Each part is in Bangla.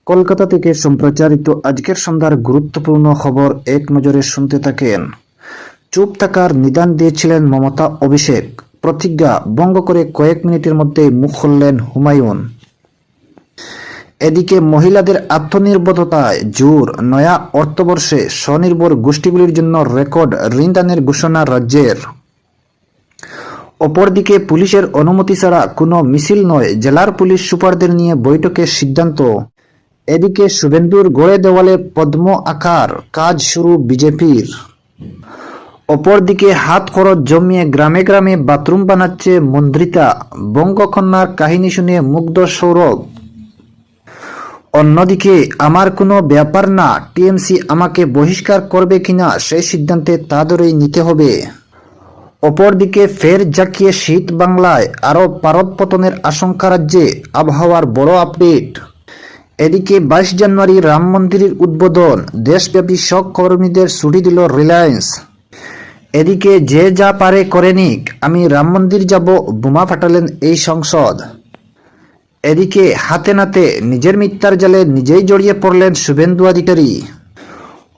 কলকাতা থেকে সম্প্রচারিত আজকের সন্ধ্যার গুরুত্বপূর্ণ খবর এক নজরে শুনতে থাকেন। চুপ থাকার নিদান দিয়েছিলেন মমতা অভিষেক, প্রতিজ্ঞা ভঙ্গ করে কয়েক মিনিটের মধ্যেই মুখ খুললেন হুমায়ুন। এদিকে মহিলাদের আত্মনির্ভরতায় জোর, নয়া অর্থবর্ষে স্বনির্ভর গোষ্ঠীগুলির জন্য রেকর্ড ঋণ দানের ঘোষণা রাজ্যের। অপরদিকে পুলিশের অনুমতি ছাড়া কোনো মিছিল নয়, জেলার পুলিশ সুপারদের নিয়ে বৈঠকের সিদ্ধান্ত। এদিকে শুভেন্দুর গড়ে দেওয়ালে পদ্ম আঁকার কাজ শুরু বিজেপির। অপরদিকে হাত খরচ জমিয়ে গ্রামে গ্রামে বাথরুম বানাচ্ছে মন্দ্রিতা, বঙ্গকন্যার কাহিনী শুনে মুগ্ধ সৌরভ। অন্যদিকে আমার কোনো ব্যাপার না, টিএমসি আমাকে বহিষ্কার করবে কিনা সেই সিদ্ধান্তে তাদেরই নিতে হবে। অপরদিকে ফের জাঁকিয়ে শীত বাংলায়, আরও পারদ পতনের আশঙ্কা রাজ্যে, আবহাওয়ার বড় আপডেট। এদিকে 22 জানুয়ারি রাম মন্দিরের উদ্বোধন, দেশব্যাপী সব কর্মীদের ছুটি দিল রিলায়েন্স। এদিকে যে যা পারে করে নিক, আমি রাম মন্দির যাব, বোমা ফাটালেন এই সংসদ। এদিকে হাতে নাতে নিজের মিথ্যার জালে নিজেই জড়িয়ে পড়লেন শুভেন্দু অধিকারী।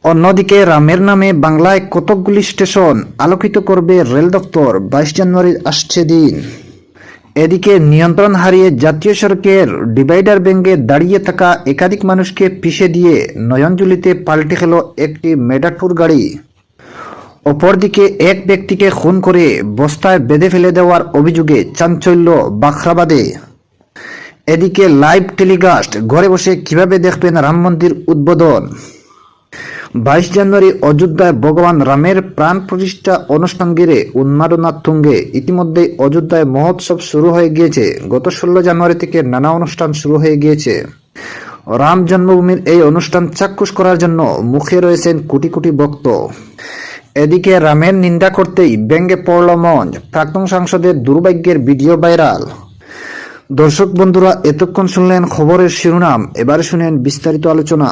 অন্যদিকে রামের নামে বাংলায় কতকগুলি স্টেশন আলোকিত করবে রেল দপ্তর, 22 জানুয়ারি আসছে দিন। এদিকে নিয়ন্ত্রণ হারিয়ে জাতীয় সড়কের ডিভাইডার ভেঙে দাঁড়িয়ে থাকা একাধিক মানুষকে পিষে দিয়ে নয়নজুলিতে পাল্টে গেল একটি মেডাটুর গাড়ি। অপরদিকে এক ব্যক্তিকে খুন করে বস্তায় বেঁধে ফেলে দেওয়ার অভিযোগে চাঞ্চল্য বাখরাবাদে। এদিকে লাইভ টেলিকাস্ট, ঘরে বসে কিভাবে দেখবেন রাম মন্দির উদ্বোধন। 22 জানুয়ারি অযোধ্যায় ভগবান রামের প্রাণ প্রতিষ্ঠা অনুষ্ঠান ঘিরে উন্মাদনা তুঙ্গে। ইতিমধ্যে অযোধ্যায় মহোৎসব শুরু হয়ে গিয়েছে। গত 16 জানুয়ারি থেকে নানা অনুষ্ঠান শুরু হয়ে গিয়েছে। রাম জন্মভূমির এই অনুষ্ঠান চাক্ষুষ করার জন্য মুখে রয়েছেন কোটি কোটি ভক্ত। এদিকে রামের নিন্দা করতেই ব্যঙ্গে পড়ল মঞ্চ, প্রাক্তন সাংসদের দুর্ভাগ্যের ভিডিও ভাইরাল। দর্শক বন্ধুরা, এতক্ষণ শুনলেন খবরের শিরোনাম, এবার শুনেন বিস্তারিত আলোচনা।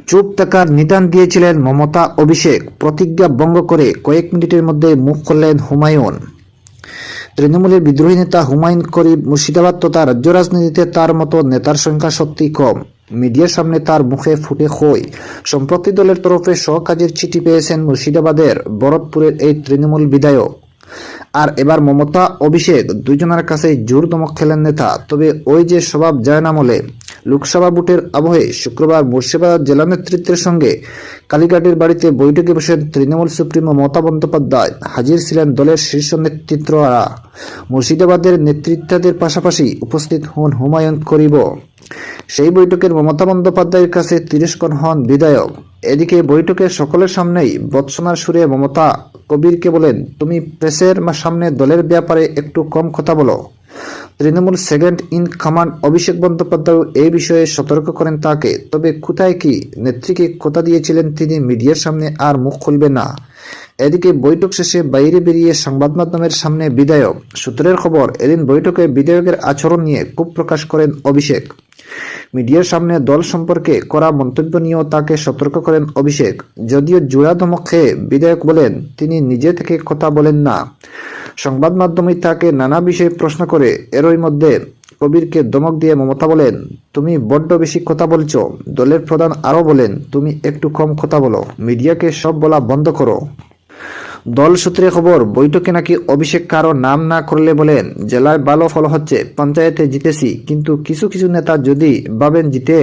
চুপ থাকার নিদান দিয়েছিলেন মমতা অভিষেক, প্রতিজ্ঞা ভঙ্গ করে কয়েক মিনিটের মধ্যে মুখ খুললেন হুমায়ুন। তৃণমূলের বিদ্রোহী নেতা হুমায়ুন করিম মুর্শিদাবাদ তথা রাজ্য রাজনীতিতে তার মতো নেতার সংখ্যা সত্যিই কম। মিডিয়ার সামনে তার মুখে ফুটে খই। সম্প্রতি দলের তরফে সহকাজের চিঠি পেয়েছেন মুর্শিদাবাদের ভরতপুরের এই তৃণমূল বিধায়ক। আর এবার মমতা অভিষেক, দুজনের কাছেই জোর দমক খেলেন নেতা। তবে ওই যে স্বভাব যায় না মলে। লোকসভা ভোটের আবহে শুক্রবার মুর্শিদাবাদ জেলা নেতৃত্বের সঙ্গে কালীঘাটের বাড়িতে বৈঠকে বসেন তৃণমূল সুপ্রিমো মমতা বন্দ্যোপাধ্যায়। হাজির ছিলেন দলের শীর্ষ নেতৃত্বরা। মুর্শিদাবাদের নেতৃত্বদের পাশাপাশি উপস্থিত হন হুমায়ুন করিমও। সেই বৈঠকের মমতা বন্দ্যোপাধ্যায়ের কাছে তিরস্কার হন বিধায়ক। এদিকে বৈঠকে সকলের সামনেই বৎসনার সুরে মমতা কবিরকে বলেন, তুমি প্রেসের সামনে দলের ব্যাপারে একটু কম কথা বলো। Trinamool second in command Abhishek Bandyopadhyay এই বিষয়ে সতর্ক করেন তাকে। তবে কোথায় কি নেত্রীকে কথা দিয়েছিলেন তিনি মিডিয়ার সামনে আর মুখ খুলবেন না। এদিকে বৈঠক শেষে বাইরে বেরিয়ে সংবাদ মাধ্যমের সামনে বিধায়ক। সূত্রের খবর, এদিন বৈঠকে বিধায়কের আচরণ নিয়ে ক্ষোভ প্রকাশ করেন অভিষেক। মিডিয়ার সামনে দল সম্পর্কে করা মন্তব্য নিয়েও তাকে সতর্ক করেন অভিষেক। যদিও জোড়া ধমক খেয়ে বিধায়ক বলেন তিনি নিজে থেকে কথা বলেন না, সংবাদ মাধ্যমে তাকে নানা বিষয়ে প্রশ্ন করে। এরই মধ্যে কবিরকে ধমক দিয়ে মমতা বলেন, তুমি বড্ড বেশি কথা বলছো। দলের প্রধান আরও বলেন, তুমি একটু কম কথা বলো, মিডিয়াকে সব বলা বন্ধ করো। দল সূত্রে খবর, বৈঠকে নাকি অভিষেক কারো নাম না করলে বলেন, জেলায় ভালো ফল হচ্ছে, পঞ্চায়েতে জিতেছি, কিন্তু কিছু কিছু নেতা যদি ভাবেন জিতে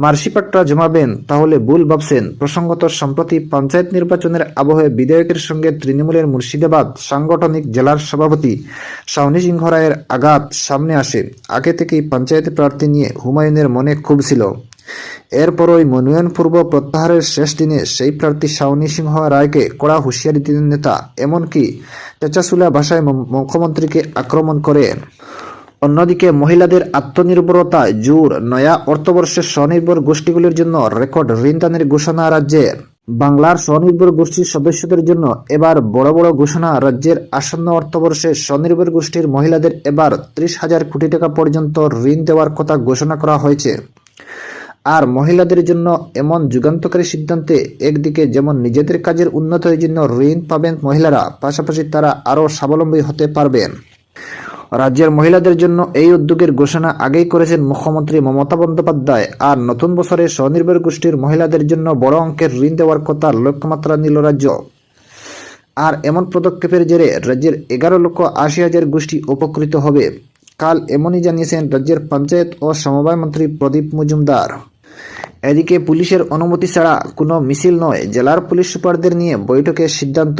মার্সিপাট্টা জমাবেন তাহলে ভুল ভাবছেন। প্রসঙ্গত, সম্প্রতি পঞ্চায়েত নির্বাচনের আবহে বিধায়কের সঙ্গে তৃণমূলের মুর্শিদাবাদ সাংগঠনিক জেলার সভাপতি শাওনি সিংহ রায়ের আঘাত সামনে আসে। আগে থেকেই পঞ্চায়েতে প্রার্থী নিয়ে হুমায়ুনের মনে ক্ষোভ ছিল। এরপরই মনোনয়ন পূর্ব প্রত্যাহারের শেষ দিনে সেই প্রার্থী শাওনি সিংহ রায়কে কড়া হুঁশিয়ারি দিলেন নেতা। এমনকি চেঁচাচুলা ভাষায় মুখ্যমন্ত্রীকে আক্রমণ করেন। অন্যদিকে মহিলাদের আত্মনির্ভরতায় জোর, নয়া অর্থবর্ষে স্বনির্ভর গোষ্ঠীগুলির জন্য রেকর্ড ঋণ দানের ঘোষণা রাজ্যের। বাংলার স্বনির্ভর গোষ্ঠীর সদস্যদের জন্য এবার বড় বড় ঘোষণা রাজ্যের। আসন্ন অর্থবর্ষে স্বনির্ভর গোষ্ঠীর মহিলাদের এবার 30,000 কোটি টাকা পর্যন্ত ঋণ দেওয়ার কথা ঘোষণা করা হয়েছে। আর মহিলাদের জন্য এমন যুগান্তকারী সিদ্ধান্তে একদিকে যেমন নিজেদের কাজের উন্নতির জন্য ঋণ পাবেন মহিলারা, পাশাপাশি তারা আরও স্বাবলম্বী হতে পারবেন। রাজ্যের মহিলাদের জন্য এই উদ্যোগের ঘোষণা আগেই করেছেন মুখ্যমন্ত্রী মমতা বন্দ্যোপাধ্যায়। আর নতুন বছরে স্বনির্ভর গোষ্ঠীর মহিলাদের জন্য বড় অঙ্কের ঋণ দেওয়ার কথা লক্ষ্যমাত্রা নিল রাজ্য। আর এমন পদক্ষেপের জেরে রাজ্যের 11,80,000 গোষ্ঠী উপকৃত হবে। কাল এমনই জানিয়েছেন রাজ্যের পঞ্চায়েত ও সমবায় মন্ত্রী প্রদীপ মজুমদার। এদিকে পুলিশের অনুমতি ছাড়া কোনো মিছিল নয়, জেলার পুলিশ সুপারদের নিয়ে বৈঠকের সিদ্ধান্ত।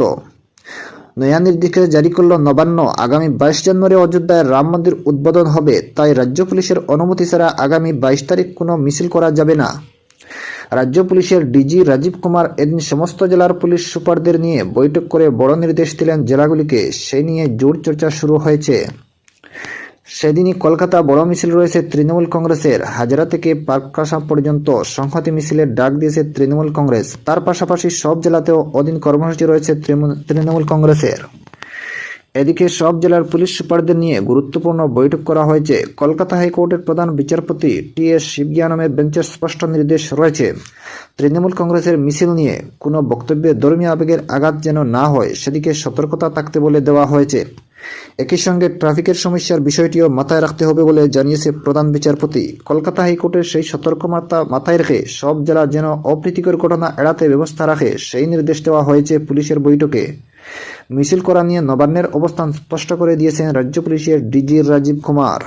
নয়া নির্দেশ জারি করল নবান্ন। আগামী 22 জানুয়ারি অযোধ্যায় রাম মন্দির উদ্বোধন হবে, তাই রাজ্য পুলিশের অনুমতি ছাড়া আগামী 22 তারিখ কোনো মিছিল করা যাবে না। রাজ্য পুলিশের ডিজি রাজীব কুমার এদিন সমস্ত জেলার পুলিশ সুপারদের নিয়ে বৈঠক করে বড় নির্দেশ দিলেন জেলাগুলিকে। সেই নিয়ে জোর চর্চা শুরু হয়েছে। সেদিনই কলকাতা বড় মিছিল রয়েছে তৃণমূল কংগ্রেসের। হাজারা থেকে পার্ককাসা পর্যন্ত সংহতি মিছিলের ডাক দিয়েছে তৃণমূল কংগ্রেস। তার পাশাপাশি সব জেলাতেও অদিন কর্মসূচি রয়েছে তৃণমূল কংগ্রেসের। এদিকে সব জেলার পুলিশ সুপারদের নিয়ে গুরুত্বপূর্ণ বৈঠক করা হয়েছে। কলকাতা হাইকোর্টের প্রধান বিচারপতি টি.এস. শিবজ্ঞানমের বেঞ্চের স্পষ্ট নির্দেশ রয়েছে, তৃণমূল কংগ্রেসের মিছিল নিয়ে কোনো বক্তব্যে ধর্মীয় আবেগের আঘাত যেন না হয় সেদিকে সতর্কতা থাকতে বলে দেওয়া হয়েছে। একই সঙ্গে ট্রাফিকের সমস্যার বিষয়টিও মাথায় রাখতে হবে বলে জানিয়েছে প্রধান বিচারপতি। কলকাতা হাইকোর্টের সেই সতর্কবার্তা মাথায় রেখে সব জেলা যেন অপ্রীতিকর ঘটনা এড়াতে ব্যবস্থা রাখে সেই নির্দেশ দেওয়া হয়েছে পুলিশের বৈঠকে। মিছিল করা নিয়ে নবান্নের অবস্থান স্পষ্ট করে দিয়েছেন রাজ্য পুলিশের ডিজি রাজীব কুমার।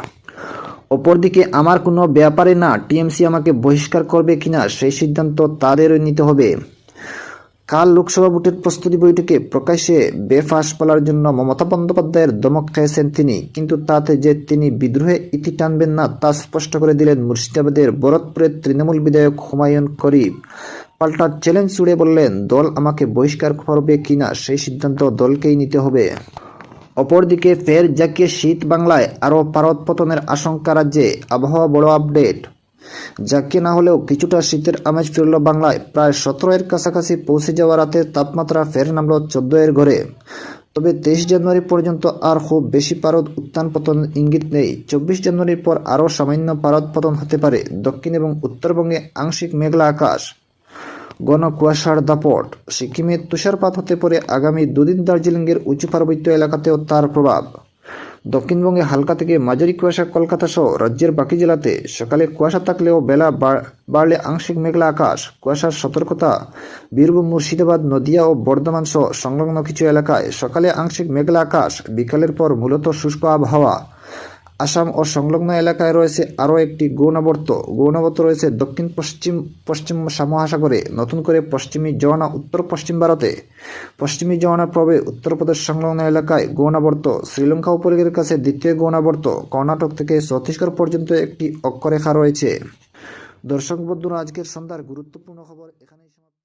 অপরদিকে আমার কোনো ব্যাপারে না, টিএমসি আমাকে বহিষ্কার করবে কিনা সেই সিদ্ধান্ত তাদেরই নিতে হবে। কাল লোকসভা ভোটের প্রস্তুতি বৈঠকে প্রকাশ্যে বেফাঁস বলার জন্য মমতা বন্দ্যোপাধ্যায়ের ধমক খেয়েছেন তিনি, কিন্তু তাতে যে তিনি বিদ্রোহে ইতি টানবেন না তা স্পষ্ট করে দিলেন মুর্শিদাবাদের ভরতপুরের তৃণমূল বিধায়ক হুমায়ুন করিম। পাল্টা চ্যালেঞ্জ ছুড়ে বললেন, দল আমাকে বহিষ্কার করবে কিনা সেই সিদ্ধান্ত দলকেই নিতে হবে। অপরদিকে ফের জাঁকিয়ে শীত বাংলায়, আরও পারদ পতনের আশঙ্কা রাজ্যে। আবহাওয়া বড় আপডেট। জাঁকিয়ে না হলেও কিছুটা শীতের আমেজ ফিরল বাংলায়। প্রায় 17-এর কাছাকাছি পৌঁছে যাওয়া রাতে তাপমাত্রা ফের নামল 14-এর ঘরে। তবে 23 জানুয়ারি পর্যন্ত আর খুব বেশি পারদ উত্থান পতন ইঙ্গিত নেই। 24 জানুয়ারির পর আরও সামান্য পারদ পতন হতে পারে। দক্ষিণ এবং উত্তরবঙ্গে আংশিক মেঘলা আকাশ, ঘন কুয়াশার দাপট। সিকিমে তুষারপাত হতে পারে আগামী দুদিন। দার্জিলিংয়ের উঁচু পার্বত্য এলাকাতেও তার প্রভাব। দক্ষিণবঙ্গে হালকা থেকে মাঝারি কুয়াশা কলকাতা সহ রাজ্যের বাকি জেলাতে। সকালে কুয়াশা থাকলেও বেলা বাড়লে আংশিক মেঘলা আকাশ। কুয়াশার সতর্কতা বীরভূম, মুর্শিদাবাদ, নদিয়া ও বর্ধমান সহ সংলগ্ন কিছু এলাকায়। সকালে আংশিক মেঘলা আকাশ, বিকালের পর মূলত শুষ্ক আবহাওয়া। আসাম ও সংলগ্ন এলাকায় রয়েছে আরও একটি ঘূর্ণাবর্ত রয়েছে দক্ষিণ পশ্চিম মহাসাগরে। নতুন করে পশ্চিমী জোয়ানা উত্তর পশ্চিম ভারতে। পশ্চিমী জোয়ানার প্রভাবে উত্তরপ্রদেশ সংলগ্ন এলাকায় ঘূর্ণাবর্ত। শ্রীলঙ্কা উপকূলের কাছে দ্বিতীয় ঘূর্ণাবর্ত। কর্ণাটক থেকে ছত্তিশগড় পর্যন্ত একটি অক্ষরেখা রয়েছে। দর্শক বন্ধুরা, আজকের সন্ধ্যার গুরুত্বপূর্ণ খবর এখানেই সমাপ্ত।